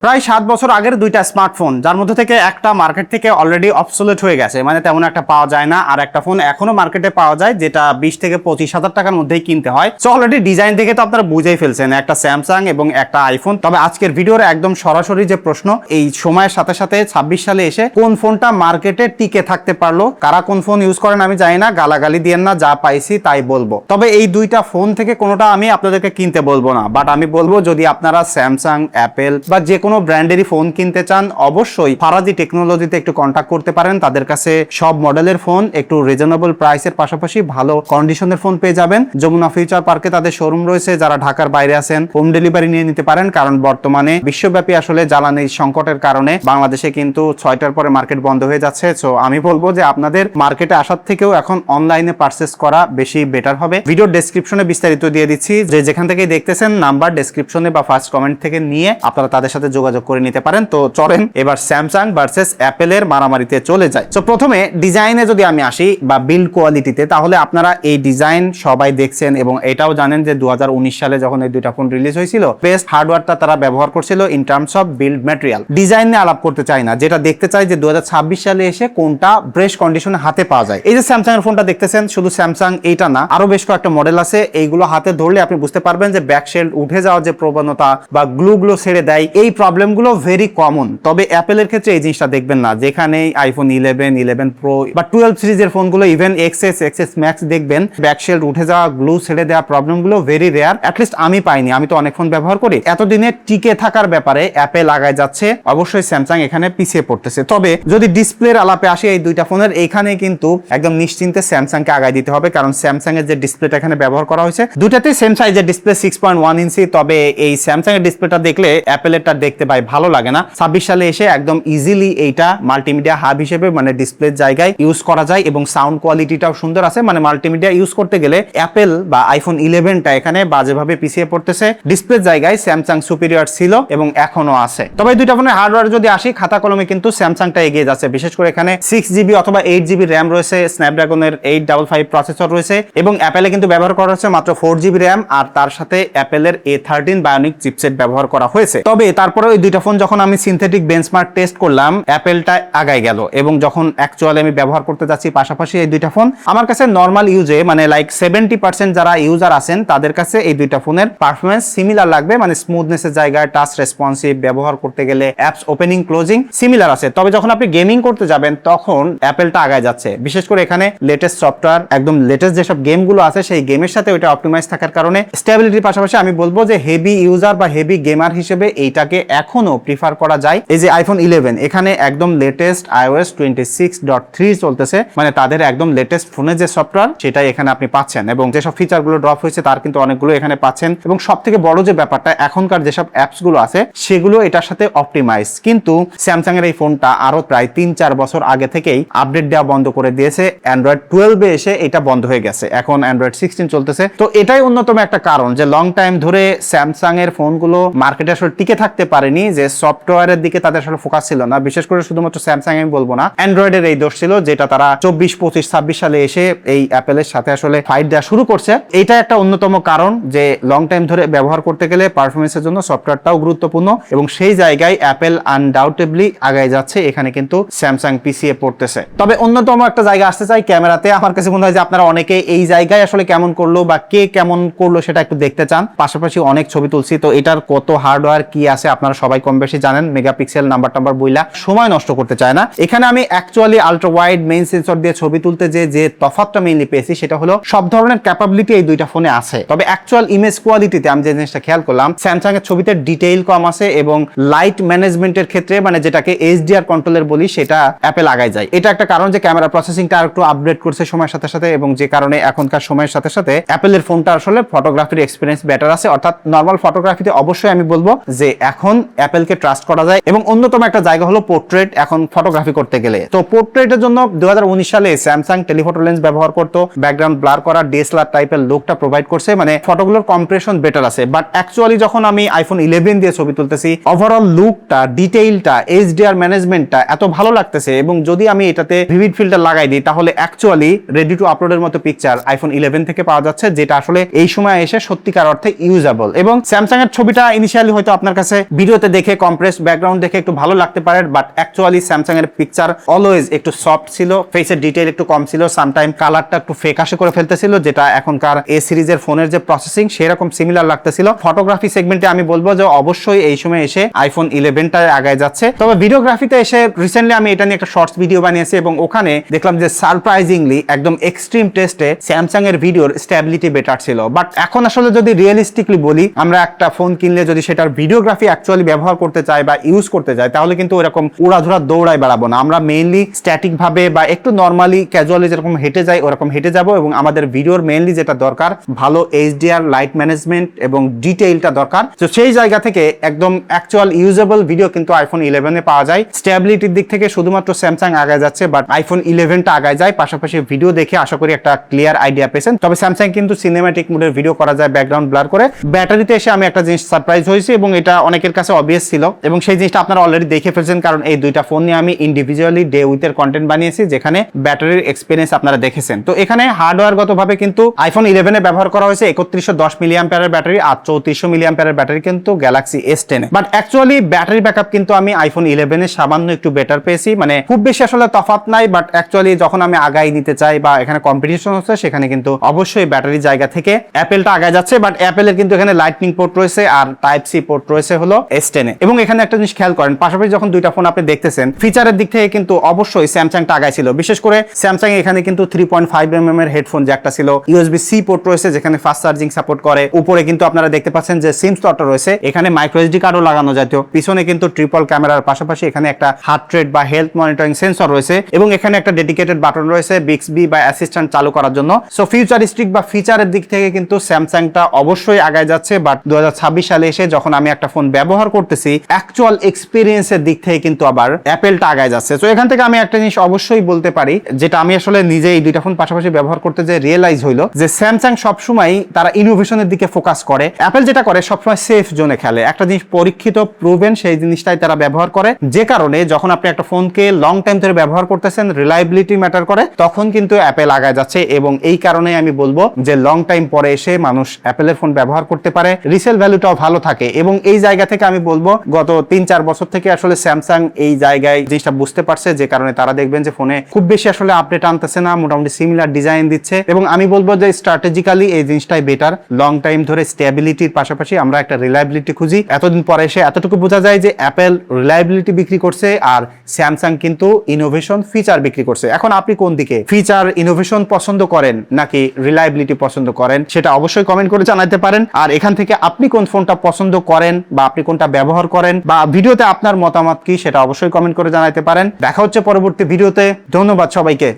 প্রায় 7 বছর আগের দুইটা স্মার্টফোন, যার মধ্যে থেকে একটা মার্কেট থেকে অলরেডি অবসোলেট হয়ে গেছে, মানে তেমন একটা পাওয়া যায় না। আর একটা ফোন এখনো মার্কেটে পাওয়া যায়, যেটা 20 থেকে 25,000 টাকার মধ্যেই কিনতে হয়। সো অলরেডি ডিজাইন দেখে তো আপনারা বুঝেই ফেলছেন, একটা স্যামসাং এবং একটা আইফোন। তবে আজকের ভিডিওর একদম সরাসরি যে প্রশ্ন, এই সময়ের সাথে সাথে 26 সালে এসে কোন ফোনটা মার্কেটে টিকে থাকতে পারলো, কারা কোন ফোন ইউজ করেন আমি জানি না, গালাগালি দিয়েন না, যা পাইছি তাই বলবো। তবে এই দুইটা ফোন থেকে কোনোটা আমি আপনাদেরকে কিনতে বলবো না, বাট আমি বলবো যদি আপনারা স্যামসাং, অ্যাপেল বা যে কোনো ব্র্যান্ডেরই ফোন কিনতে চান, অবশ্যই ফারাজি টেকনোলজিতে একটু কন্ট্যাক্ট করতে পারেন। তাদের কাছে সব মডেলের ফোন একটু রিজনেবল প্রাইসের পাশাপাশি ভালো কন্ডিশনের ফোন পেয়ে যাবেন। যমুনা ফিউচার পার্কে তাদের শোরুম রয়েছে, যারা ঢাকার বাইরে আছেন হোম ডেলিভারি নিয়ে নিতে পারেন, কারণ বর্তমানে বিশ্বব্যাপী আসলে জ্বালানির সংকটের কারণে বাংলাদেশে কিন্তু 6টার পরে মার্কেট বন্ধ হয়ে যাচ্ছে। সো আমি বলবো যে আপনাদের মার্কেটে আসার থেকেও এখন অনলাইনে পারচেস করা বেশি বেটার হবে। ভিডিও ডেসক্রিপশনে বিস্তারিত দিয়ে দিচ্ছি, যে যেখান থেকে দেখতেছেন নাম্বার ডেসক্রিপশনে বা ফার্স্ট কমেন্ট থেকে নিয়ে আপনারা তাদের সাথে যোগাযোগ করে নিতে পারেন। তো চলেন এবার স্যামসাং ভার্সেস অ্যাপেলের মারামারিতে চলে যায়। তো প্রথমে ডিজাইনে যদি আমি আসি বা বিল্ড কোয়ালিটিতে, তাহলে আপনারা এই ডিজাইন সবাই দেখছেন এবং এটাও জানেন যে 2019 সালে যখন এই দুইটা ফোন রিলিজ হয়েছিল, বেস্ট হার্ডওয়্যারটা তারা ব্যবহার করছিল in terms of build material. Design নিয়ে আলাপ করতে চাই না, যেটা দেখতে চাই যে 2026 সালে এসে কোনটা ফ্রেশ কন্ডিশনে হাতে পাওয়া যায়। এই যে স্যামসাং এর ফোনটা দেখতেছেন, শুধু স্যামসাং এইটা না, আরো বেশ কয়েকটা মডেল আছে। এইগুলো হাতে ধরলে আপনি বুঝতে পারবেন যে ব্যাকশেল্ড উঠে যাওয়ার যে প্রবণতা বা গ্লুগুলো ছেড়ে দেয়, এই প্রবলেমগুলো ভেরি কমন। তবে অ্যাপেলের ক্ষেত্রে এই জিনিসটা দেখবেন না। যেখানে আইফোন 11, 11 প্রো বা 12 সিরিজের ফোনগুলো, ইভেন এক্সএস, এক্সএস ম্যাক্স দেখবেন ব্যাকশেল্ড উঠে যাওয়া, গ্লু ছেড়ে দেওয়া প্রবলেমগুলো ভেরি রেয়ার। অ্যাটলিস্ট আমি পাইনি, আমি তো অনেক ফোন ব্যবহার করি। এতদিনে টিকে থাকার ব্যাপারে অ্যাপেল আগায় যাচ্ছে, অবশ্যই স্যামসাং এখানে পিছিয়ে পড়তেছে। তবে যদি ডিসপ্লের আলাপে আসে এই দুইটা ফোনের, এইখানে কিন্তু একদম নিশ্চিন্তে স্যামসাংকে আগায় দিতে হবে, কারণ স্যামসাং এর যে ডিসপ্লেটা এখানে ব্যবহার করা হয়েছে, দুটাতেই সেম সাইজের ডিসপ্লে, 6.1 ইঞ্চি। তবে এই স্যামসাং এর ডিসপ্লেটা দেখলে অ্যাপেলেরটা দেখতে ভাই ভালো লাগে না। 26 সালে এসে একদম ইজিলি এইটা মাল্টিমিডিয়া হাব হিসেবে, মানে ডিসপ্লের জায়গায় ইউজ করা যায় এবং সাউন্ড কোয়ালিটিটাও সুন্দর আছে। মানে মাল্টিমিডিয়া ইউজ করতে গেলে অ্যাপেল বা আইফোন 11টা এখানে বাজেভাবে পিছিয়ে পড়তেছে। ডিসপ্লের জায়গায় স্যামসাং সুপিরিয়র ছিল এবং এখনো আছে। তবে দুইটা ফোনের হার্ডওয়্যার যদি আসি, খাতা কলমে কিন্তু স্যামসাংটা এগিয়ে যাচ্ছে। বিশেষ করে এখানে 6GB অথবা 8GB র্যাম রয়েছে, স্ন্যাপড্রাগনের 855 প্রসেসর রয়েছে এবং অ্যাপেলে কিন্তু ব্যবহার করা হচ্ছে মাত্র 4GB র্যাম, আর তার সাথে অ্যাপেলের A13 বায়োনিক চিপসেট ব্যবহার করা হয়েছে। তবে তারপরে ওই দুইটা ফোন যখন আমি সিনথেটিক বেঞ্চমার্ক টেস্ট করলাম, অ্যাপেলটা আগায় গেল এবং যখন অ্যাকচুয়ালি আমি ব্যবহার করতে যাচ্ছি পাশাপাশি এই দুইটা ফোন, আমার কাছে নর্মাল ইউজে মানে লাইক 70% যারা ইউজার আছেন তাদের কাছে এই দুইটা ফোনের পারফরম্যান্স সিমিলার লাগবে। মানে স্মুথনেসের জায়গায়, টাচ রেসপন্সিভ, ব্যবহার করতে গেলে অ্যাপস ওপেনিং ক্লোজিং সিমিলার আছে। তবে যখন আপনি গেমিং করতে যাবেন তখন অ্যাপেলটা আগায় যাচ্ছে। বিশেষ করে এখানে লেটেস্ট সফটওয়্যার, একদম লেটেস্ট যেসব গেমগুলো আছে সেই গেমের সাথে ওইটা অপটিমাইজ থাকার কারণে স্টেবিলিটির পাশাপাশি আমি বলবো যে হেভি ইউজার বা হেভি গেমার হিসেবে এইটাকে এখনো প্রিফার করা যায়। এই যে আইফোন 11 এখানে একদম লেটেস্ট iOS 26.3 চলতেছে, মানে তাদের একদম লেটেস্ট ফোনে যে সফটওয়্যার সেটাই এখানে আপনি পাচ্ছেন এবং যেসব ফিচারগুলো ড্রপ হয়েছে তার কিন্তু অনেকগুলো এখানে পাচ্ছেন। এবং সব থেকে বড় যে ব্যাপারটা, এখনকার যেসব অ্যাপস গুলো আছে সেগুলো এটার সাথে অপটিমাইজ। কিন্তু স্যামসাং এর এই ফোনটা আরো প্রায় 3-4 বছর আগে থেকেই আপডেট দেওয়া বন্ধ করে দিয়েছে। অ্যান্ড্রয়েড 12 এ এসে এটা বন্ধ হয়ে গেছে, এখন অ্যান্ড্রয়েড 16 চলতেছে। তো এটাই অন্যতম একটা কারণ যে লং টাইম ধরে স্যামসাং এর ফোনগুলো মার্কেটে আসলে টিকে থাকতে পারেনি, যে সফটওয়্যারের দিকে তাদের আসলে ফোকাস ছিল না। বিশেষ করে শুধুমাত্র স্যামসাং আমি বলবো না, অ্যান্ড্রয়েডের এই দোষ ছিল, যেটা তারা 24, 25, 26 সালে এসে এই অ্যাপেলের সাথে আসলে ফাইট দেওয়া শুরু করছে। এইটা একটা অন্যতম কারণ যে লং টাইম ধরে ব্যবহার করতে গেলে পারফরমেন্সের জন্য সফটওয়্যারটাও গুরুত্বপূর্ণ এবং সেই জায়গায় অ্যাপেল আনডাউটেবলি আগায় যাচ্ছে, এখানে কিন্তু স্যামসাং পিছিয়ে পড়তেছে। তবে অন্যতম একটা জায়গা আসতে চাই ক্যামেরাতে। আমার কাছে মনে হয় যে আপনারা অনেকে এই জায়গায় আসলে কেমন করলো বা কে কেমন করলো সেটা একটু দেখতে চান। পাশাপাশি অনেক ছবি তুলছি, তো এটার কত হার্ডওয়্যার কি আছে আপনারা সবাই কম বেশি জানেন। মেগাপিক্সেল নাম্বার বইলা সময় নষ্ট করতে চায় না। এখানে আমি actually ultra wide main sensor দিয়ে ছবি তুলতে যে তফাৎটা মেইনলি পেয়েছি সেটা হলো সব ধরনের ক্যাপাবিলিটি এই দুইটা ফোনে আছে। তবে অ্যাকচুয়াল ইমেজ কোয়ালিটিতে আমি যে জিনিসটা খেয়াল করলাম, স্যামসাং এর ছবিতে ডিটেইল কম আছে এবং লাইট ম্যানেজমেন্টের ক্ষেত্রে, মানে যেটাকে HDR কন্ট্রোলার বলি, সেটা অ্যাপেল আগায় যায়। এটা একটা কারণ যে ক্যামেরা প্রসেসিংটা আর একটু আপডেট করছে সময়ের সাথে সাথে, এবং যে কারণে এখনকার সময়ের সাথে সাথে অ্যাপেলের ফোনটা আসলে ফটোগ্রাফির এক্সপিরিয়েন্স বেটার আছে। অর্থাৎ নর্মাল ফটোগ্রাফিতে অবশ্যই আমি বলবো যে এখন অ্যাপেলকে ট্রাস্ট করা যায়। এবং অন্যতম একটা জায়গা হলো পোর্ট্রেট, এখন ফটোগ্রাফি করতে গেলে। তো পোর্ট্রেটের জন্য 2019 সালে স্যামসাং টেলিফটো লেন্স ব্যবহার করতো, ব্যাকগ্রাউন্ড ব্লার করা ডিএসএলআর টাইপের লুকটা প্রোভাইড করছে, মানে ফটোগুলোর কম্প্রেশন বেটার আছে। বাট অ্যাকচুয়ালি যখন আমি আইফোন 11 দিয়ে ছবি তুলতেছি, ওভারঅল লুকটা, ডিটেইলটা, HDR ম্যানেজমেন্টটা এত ভালো লাগতেছে। এবং যদি আমি এটাতে ভিভিড ফিল্টার লাগাই দিই তাহলে অ্যাকচুয়ালি রেডি টু আপলোডের মতো পিকচার আইফোন 11 থেকে পাওয়া যাচ্ছে, যেটা আসলে এই সময় এসে সত্যিকার অর্থে ইউজেবল। এবং স্যামসাং এর ছবিটা ইনিশিয়ালি হয়তো আপনার কাছে ভিডিও ভিডিওতে দেখে কম্প্রেস ব্যাকগ্রাউন্ড দেখে একটু ভালো লাগতে পারে, বাট অ্যাকচুয়ালি স্যামসাং এর পিকচার অলওয়েজ একটু সফট ছিল, ফেসের ডিটেইল একটু কম ছিল, সামটাইম কালারটা একটু ফেকাশে করে ফেলতেছিল, যেটা এখনকার এ সিরিজের ফোনের যে প্রসেসিং সেরকম সিমিলার লাগতেছিল। ফটোগ্রাফি সেগমেন্টে আমি বলবো যে অবশ্যই এই সময় এসে আইফোন 11টায় আগায় যাচ্ছে। তবে ভিডিওগ্রাফিতে এসে রিসেন্টলি আমি এটা নিয়ে একটা শর্টস ভিডিও বানিয়েছি এবং ওখানে দেখলাম যে সারপ্রাইজিংলি একদম এক্সট্রিম টেস্টে স্যামসাং এর ভিডিওর স্টেবিলিটি বেটার ছিল। বাট এখন আসলে যদি রিয়েলিস্টিকলি বলি, আমরা একটা ফোন কিনলে যদি সেটার ভিডিওগ্রাফি অ্যাকচুয়ালি ব্যবহার করতে চাই বা ইউজ করতে চাই, তাহলে কিন্তু এরকম উড়াধুরা দৌড়ায় বেড়াবো না। আমরা মেইনলি স্ট্যাটিক ভাবে বা একটু নর্মালি ক্যাজুয়ালি যেরকম হেঁটে যাই ওরকম হেঁটে যাব, এবং আমাদের ভিডিওর মেইনলি যেটা দরকার ভালো এইচডিআর, লাইট ম্যানেজমেন্ট এবং ডিটেইলটা দরকার। তো সেই জায়গা থেকে একদম অ্যাকচুয়াল ইউজেবল ভিডিও কিন্তু আইফোন 11 পাওয়া যায়। স্টেবিলিটির দিক থেকে শুধুমাত্র স্যামসাং আগায় যাচ্ছে, বাট আইফোন 11টা আগায় যায়। পাশাপাশি ভিডিও দেখে আশা করি একটা ক্লিয়ার আইডিয়া পেয়েছেন। তবে স্যামসাং কিন্তু সিনেম্যাটিক মোডের ভিডিও করা যায় ব্যাকগ্রাউন্ড ব্লার করে। ব্যাটারিতে এসে আমি একটা জিনিস সারপ্রাইজ হয়েছি এবং এটা অনেকের কাছে অবভিয়াস ছিল, এবং সেই জিনিসটা আপনারা অলরেডি দেখে ফেলছেন, কারণ এই দুইটা ফোন নিয়ে আমি ইন্ডিভিজুয়ালি ডে উইথের কন্টেন্ট বানিয়েছি যেখানে ব্যাটারির এক্সপিরিয়েন্স আপনারা দেখেছেন। তো এখানে হার্ডওয়্যারগতভাবে কিন্তু আইফোন 11 ব্যবহার করা হয়েছে 3110 মিলিঅ্যাম্পিয়ারের ব্যাটারি আর 3400 মিলিঅ্যাম্পিয়ারের ব্যাটারি কিন্তু Galaxy S10 but actually battery backup কিন্তু আমি আইফোন 11 এর সামান্য একটু বেটার পেয়েছি। মানে খুব বেশি আসলে তফাৎ নাই, বাট অ্যাকচুয়ালি যখন আমি আগাই নিতে চাই বা এখানে কম্পিটিশন হচ্ছে, সেখানে কিন্তু অবশ্যই ব্যাটারির জায়গা থেকে অ্যাপেলটা আগায় যাচ্ছে। বাট অ্যাপেলের কিন্তু এখানে লাইটনিং পোর্ট রয়েছে আর টাইপ সি পোর্ট রয়েছে হলো S10 এ। এবং এখানে একটা জিনিস খেয়াল করেন, পাশাপাশি যখন দুইটা ফোন আপনি দেখতেছেন, ফিচারের দিক থেকে কিন্তু অবশ্যই স্যামসাংটা আগায় ছিল। বিশেষ করে স্যামসাং এখানে কিন্তু 3.5 এর হেডফোন জ্যাকটা ছিল, USB-C পোর্ট রয়েছে যেখানে ফাস্ট চার্জিং সাপোর্ট করে, উপরে কিন্তু আপনারা দেখতে পাচ্ছেন যে সিম স্লটও রয়েছে, এখানে মাইক্রো SD কার্ডও লাগানো জাতীয়, পিছনে কিন্তু ট্রিপল ক্যামেরার পাশাপাশি এখানে একটা হার্ট রেট বা হেলথ মনিটরিং সেন্সর রয়েছে, এবং এখানে একটা ডেডিকেটেড বাটন রয়েছে বিক্সবি বা অ্যাসিস্ট্যান্ট চালু করার জন্য। সো ফিউচারিস্টিক বা ফিচারের দিক থেকে কিন্তু স্যামসাংটা অবশ্যই আগায় যাচ্ছে। বাট 2026 সালে এসে যখন আমি একটা ফোন ব্যবহার করতেছি, অ্যাকচুয়াল এক্সপিরিয়েন্সের দিক থেকে কিন্তু আবার অ্যাপেলটা আগায় যাচ্ছে। তো এখান থেকে আমি একটা জিনিস অবশ্যই বলতে পারি, যেটা আমি আসলে নিজে এই দুইটা ফোন পাশাপাশি ব্যবহার করতে যে রিয়েলাইজ হইলো, যে স্যামসাং সবসময় তারা ইনোভেশনের দিকে ফোকাস করে, অ্যাপেল যেটা করে সবসময় সেফ জোনে খেলে। একটা জিনিস পরীক্ষিত প্রুভেন সেই জিনিসটাই তারা ব্যবহার করে, যে কারণে যখন আপনি একটা ফোনকে লং টাইম ধরে ব্যবহার করতেছেন, রিলায়েবিলিটি ম্যাটার করে, তখন কিন্তু অ্যাপেল আগায় যাচ্ছে। এবং এই কারণে আমি বলবো যে লং টাইম পরে এসে মানুষ অ্যাপেলের ফোন ব্যবহার করতে পারে, রিসেল ভ্যালুটাও ভালো থাকে। এবং এই জায়গা থেকে আমি বলবো গত 3-4 বছর থেকে আসলে স্যামসাং এই জায়গায় জিনিসটা বুঝতে পারছে, যে কারণে তারা দেখবেন যে ফোনে খুব বেশি আসলে আপডেট আনতেছে না, মোটামুটি সিমিলার ডিজাইন দিচ্ছে। এবং আমি বলবো যে স্ট্র্যাটেজিক্যালি এই জিনিসটাই বেটার। লং টাইম ধরে স্টেবিলিটির পাশাপাশি আমরা একটা রিলায়েবিলিটি খুঁজি। এতদিন পরে এসে এতটুকু বোঝা যায় যে অ্যাপেল রিলায়েবিলিটি বিক্রি করছে আর স্যামসাং কিন্তু ইনোভেশন ফিচার বিক্রি করছে। এখন আপনি কোন দিকে, ফিচার ইনোভেশন পছন্দ করেন নাকি রিলায়েবিলিটি পছন্দ করেন, সেটা অবশ্যই কমেন্ট করে জানাতে পারেন। আর এখান থেকে আপনি কোন ফোনটা পছন্দ করেন বা আপনি কোনটা ব্যবহার করেন বা ভিডিওতে আপনার মতামত কি, সেটা অবশ্যই কমেন্ট করে জানাতে পারেন। দেখা হচ্ছে পরবর্তী ভিডিওতে। ধন্যবাদ সবাইকে।